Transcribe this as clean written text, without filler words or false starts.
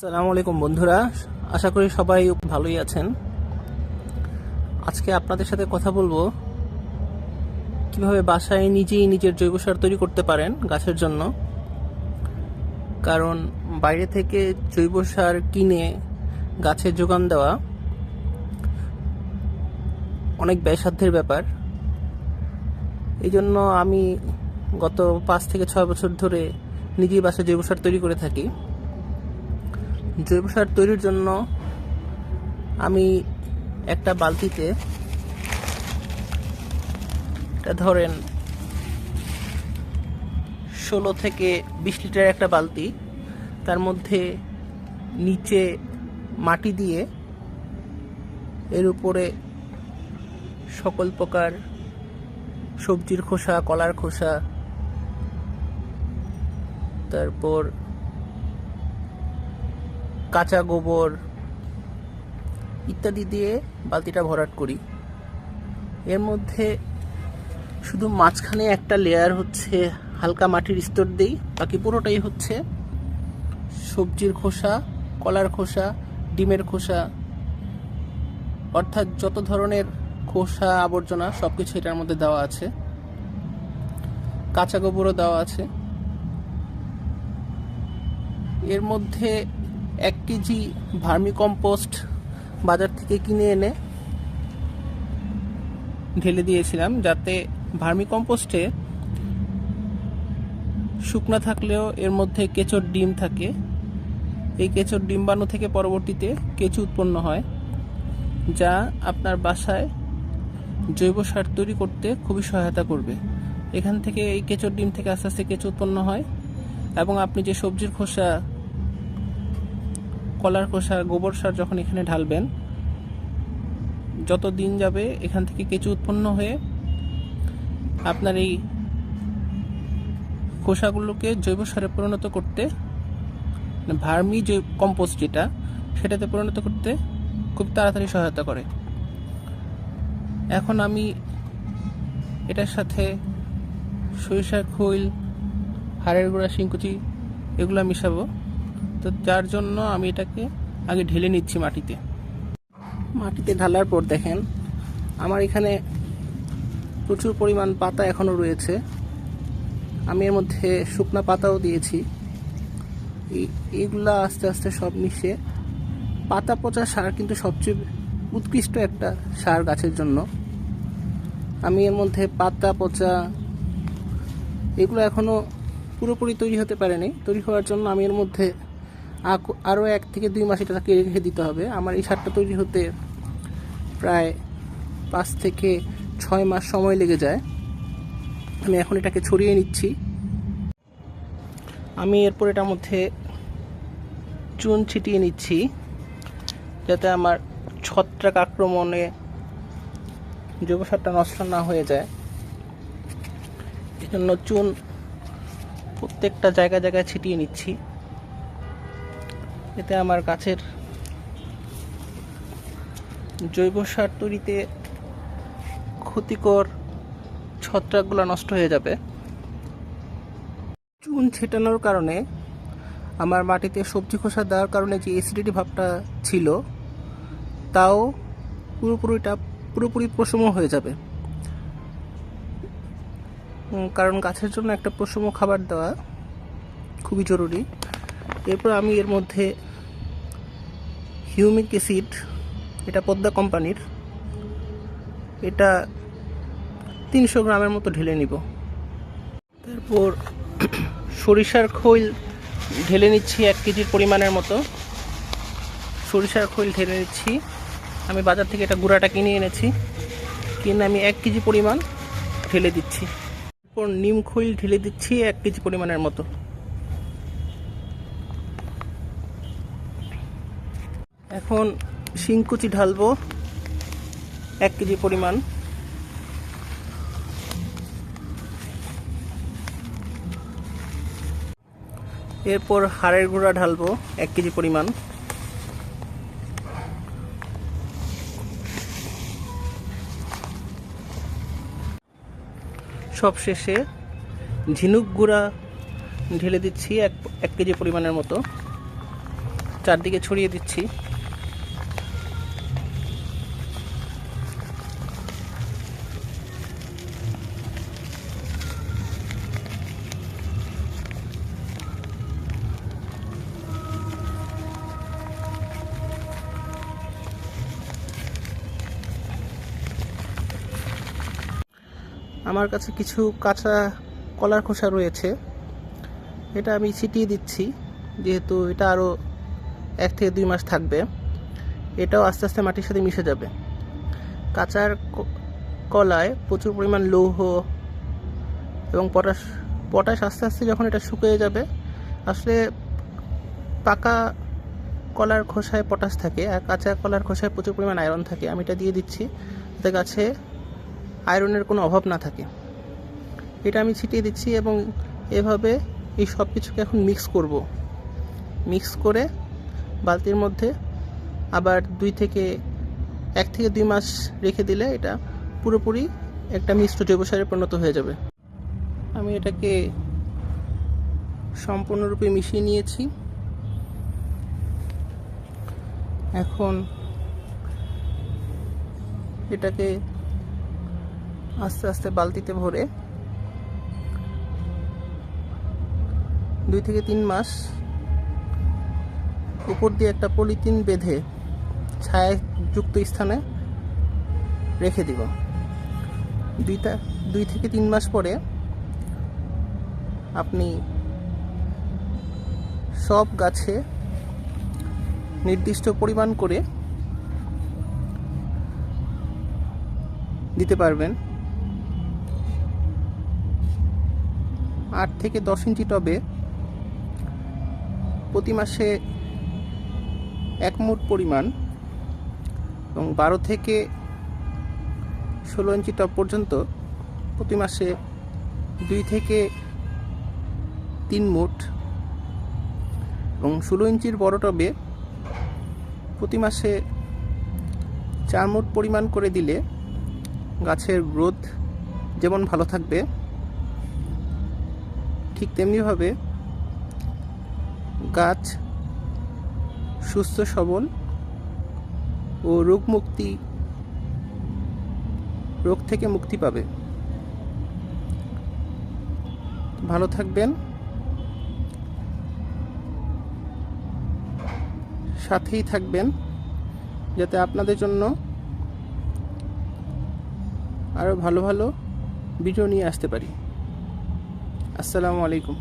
আসসালামু আলাইকুম বন্ধুরা, আশা করি সবাই ভালোই আছেন। আজকে আপনাদের সাথে কথা বলবো কিভাবে বাসায় নিজেই নিজের জৈব সার তৈরি করতে পারেন গাছের জন্য। কারণ বাইরে থেকে জৈব সার কিনে গাছে যোগান দেওয়া অনেক ব্যয়সাধ্যের ব্যাপার। এই জন্য আমি গত 5 থেকে 6 বছর ধরে নিজেই বাসায় জৈব সার তৈরি করে থাকি। জৈব সার তৈরির জন্য আমি একটা বালতিতে, এটা ধরেন 16 থেকে 20 লিটার একটা বালতি, তার মধ্যে নিচে মাটি দিয়ে এর উপরে সকল প্রকার সবজির খোসা, কলার খোসা, তারপর কাঁচা গোবর ইত্যাদি দিয়ে বালতিটা ভরাট করি। এর মধ্যে শুধু মাঝখানে একটা লেয়ার হচ্ছে হালকা মাটির স্তর দিই, বাকি পুরোটাই হচ্ছে সবজির খোসা, কলার খোসা, ডিমের খোসা, অর্থাৎ যত ধরনের খোসা আবর্জনা সবকিছু এটার মধ্যে দেওয়া আছে। কাঁচা গোবরও দেওয়া আছে। এর মধ্যে 1 কেজি ভার্মি কম্পোস্ট বাজার থেকে কিনে এনে ঢেলে দিয়েছিলাম, যাতে ভার্মি কম্পোস্টে শুকনা থাকলেও এর মধ্যে কেঁচোর ডিম থাকে। এই কেঁচোর ডিম্বাণু থেকে পরবর্তীতে কেঁচো উৎপন্ন হয়, যা আপনার বাসায় জৈব সার তৈরি করতে খুবই সহায়তা করবে। এখান থেকে, এই কেঁচোর ডিম থেকে আস্তে আস্তে কেঁচো উৎপন্ন হয় এবং আপনি যে সবজির খোসা, কলার খোসা, গোবর সার যখন এখানে ঢালবেন, যত দিন যাবে এখান থেকে কেঁচো উৎপন্ন হয়ে আপনার এই খোসাগুলোকে জৈব সারে পরিণত করতে, ভার্মি কম্পোস্ট যেটা, সেটাতে পরিণত করতে খুব তাড়াতাড়ি সহায়তা করে। এখন আমি এটার সাথে সরিষার খৈল, হাড়ের গুঁড়া, শিংকুচি এগুলো মিশাবো। তো যার জন্য আমি এটাকে আগে ঢেলে নিচ্ছি মাটিতে। মাটিতে ঢালার পর দেখেন আমার এখানে প্রচুর পরিমাণ পাতা এখনও রয়েছে। আমি এর মধ্যে শুকনা পাতাও দিয়েছি। এইগুলা আস্তে আস্তে সব মিশে, পাতা পচা সার কিন্তু সবচেয়ে উৎকৃষ্ট একটা সার গাছের জন্য। আমি এর মধ্যে পাতা পচা এগুলো এখনও পুরোপুরি তৈরি হতে পারেনি। তৈরি হওয়ার জন্য আমি এর মধ্যে আরও 1 থেকে 2 মাস এটাকে রেখে দিতে হবে। আমার এই সারটা তৈরি হতে প্রায় 5 থেকে 6 মাস সময় লেগে যায়। আমি এখন এটাকে ছড়িয়ে নিচ্ছি। আমি এরপর এটার মধ্যে চুন ছিটিয়ে নিচ্ছি, যাতে আমার ছত্রাক আক্রমণে জৈব সারটা নষ্ট না হয়ে যায়। এজন্য চুন প্রত্যেকটা জায়গায় জায়গায় ছিটিয়ে নিচ্ছি, এতে আমার গাছের জৈব সার তৈরিতে ক্ষতিকর ছত্রাকগুলো নষ্ট হয়ে যাবে। চুন ছেটানোর কারণে আমার মাটিতে সবজি খোসা দেওয়ার কারণে যে অ্যাসিডিটি ভাবটা ছিল, তাও পুরোপুরি প্রশম হয়ে যাবে। কারণ গাছের জন্য একটা প্রশম খাবার দেওয়া খুবই জরুরি। এরপর আমি এর মধ্যে হিউমিক অ্যাসিড, এটা পদ্মা কোম্পানির, এটা 300 গ্রামের মতো ঢেলে নিব। তারপর সরিষার খৈল ঢেলে নিচ্ছি 1 কেজির পরিমাণের মতো। সরিষার খৈল ঢেলে নিচ্ছি। আমি বাজার থেকে এটা গুঁড়াটা কিনে এনেছি, কিনে আমি 1 কেজি পরিমাণ ঢেলে দিচ্ছি। তারপর নিম খৈল ঢেলে দিচ্ছি 1 কেজি পরিমাণের মতো। এখন শিংকুচি ঢালবো 1 কেজি পরিমাণ। এরপর হাড়ের গুঁড়া ঢালবো 1 কেজি পরিমাণ। সবশেষে ঝিনুক গুঁড়া ঢেলে দিচ্ছি 1 কেজি পরিমাণের মতো। চারদিকে ছড়িয়ে দিচ্ছি। আমার কাছে কিছু কাঁচা কলার খোসা রয়েছে, এটা আমি ছিটিয়ে দিচ্ছি, যেহেতু এটা আরও 1 থেকে 2 মাস থাকবে। এটাও আস্তে আস্তে মাটির সাথে মিশে যাবে। কাঁচার কলায় প্রচুর পরিমাণ লৌহ এবং পটাশ আস্তে আস্তে যখন এটা শুকিয়ে যাবে, আসলে পাকা কলার খোসায় পটাশ থাকে আর কাঁচা কলার খোসায় প্রচুর পরিমাণ আয়রন থাকে। আমি এটা দিয়ে দিচ্ছি যাতে গাছে আয়রনের কোনো অভাব না থাকে। এটা আমি ছিটিয়ে দিচ্ছি এবং এভাবে এই সব কিছুকে এখন মিক্স করে বালতির মধ্যে আবার 1 থেকে 2 মাস রেখে দিলে এটা পুরোপুরি একটা মিশ্র জৈব সারে পরিণত হয়ে যাবে। আমি এটাকে সম্পূর্ণরূপে মিশিয়ে নিয়েছি। এখন এটাকে আস্তে আস্তে বালতিতে ভরে 2 থেকে 3 মাস উপর দিয়ে একটা পলিথিন বেঁধে ছায়াযুক্ত স্থানে রেখে দিব। 2 থেকে 3 মাস পরে আপনি সব গাছে নির্দিষ্ট পরিমাণ করে দিতে পারবেন। 8 থেকে 10 ইঞ্চি টবে প্রতি মাসে 1 মুঠ পরিমাণ এবং 12 থেকে 16 ইঞ্চি টব পর্যন্ত প্রতি মাসে 2 থেকে 3 মুঠ এবং 16 ইঞ্চির বড় টবে প্রতি মাসে 4 মুঠ পরিমাণ করে দিলে গাছের গ্রোথ যেমন ভালো থাকবে, ঠিক তেমনিভাবে গাছ সুস্থ সবল ও রোগ থেকে মুক্তি পাবে। ভালো থাকবেন, সাথেই থাকবেন যাতে আপনাদের জন্য আরও ভালো ভালো ভিডিও নিয়ে আসতে পারি। আসসালামু আলাইকুম।